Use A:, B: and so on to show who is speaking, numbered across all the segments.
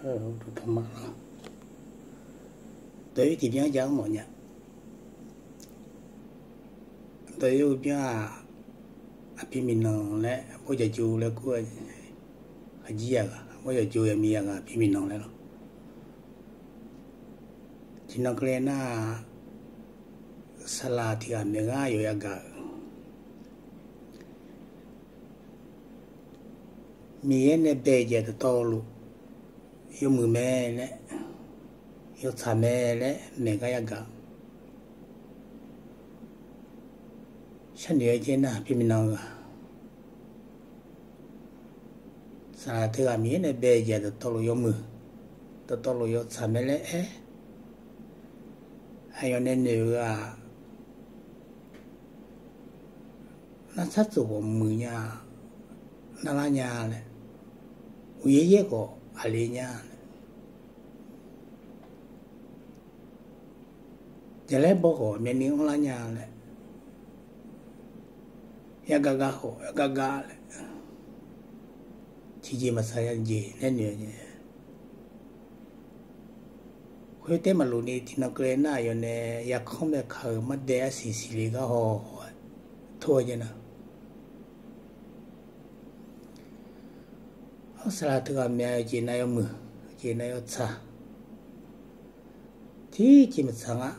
A: 都他妈了。对于地边讲么呢？对于边啊平民人来，我就就来过，还几个，我就就也没个平民人来了。今那个来那，沙拉提啊，没个有一个，面那白家的道路，有木麦嘞，有茶麦嘞，没个一个。像你这那平民人个，沙拉提啊，面那白家的道路有木，的道路有茶麦嘞，哎。还有那女个，那他做我母呀，那拉娘嘞，我爷爷个阿里娘嘞，将来不好，面临我拉娘嘞，一个个好，一个个嘞，姐姐嘛啥样子，那女的。会在马路里听到个人那有呢，也看没看，没得事事里个好，拖着呢。我是那这个面见那有么，见那有差，天基本上啊，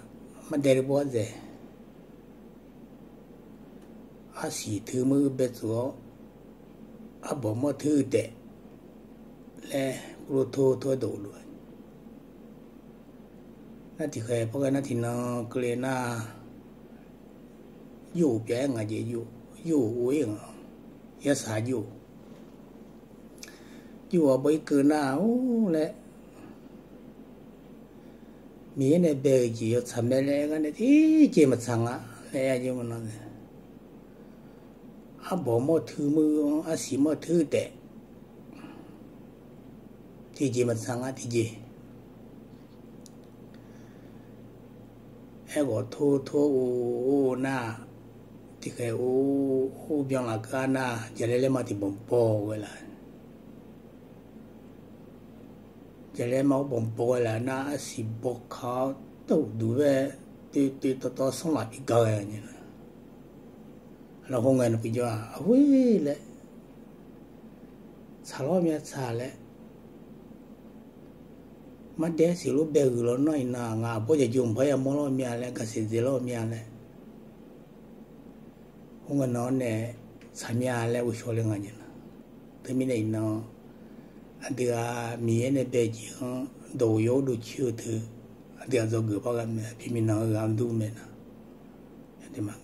A: 没得了包子，啊是头么别做，啊不么头的，来不如拖走了。那ที่เคยพวกนั้นที่น้องก็เลยน่าอยู่เปียงอ่ะจะอยู่อุ้ยอ่ะยาสาอยู่อ่ะบ่เกินน่ะโอ้แหละมีเนี่ยเบกจีทำได้กันเนี่ยที่เจมาสั่งอ่ะแล้วอยู่มันนั่นอ่ะบ่หมดถือมืออ่ะสิหมดถือแต่ที่เจมาสั่งอ่ะที่เจไอ้ก็ทั่วหน้าที่เคยเบียงหลักการน่ะจะเล่นมาที่บ่มโป้เวลาจะเล่นมาบ่มโป้เวลาน่ะสิบอกเขาตู้ดูเว้ตีต่อส่งหลับอีกก็อย่างนี้นะเราคงเงินไปจ้าเฮ้ยแหละชาล้อเมียชาแหละมาเดสิลูเบกloน้อยนางาบ่จะยุ่งพยามอเมียแล้วก็สิสิโลเมียแล้วคงนอนเนี่ยสามีแล้วอุชอเลงานนะแต่มีในนออันเดียมีเนี่ยเบจิงโดโยดูชิวถืออันเดียจกบ่กันแม่พี่มีนอกันดูแม่นะอันเดียมา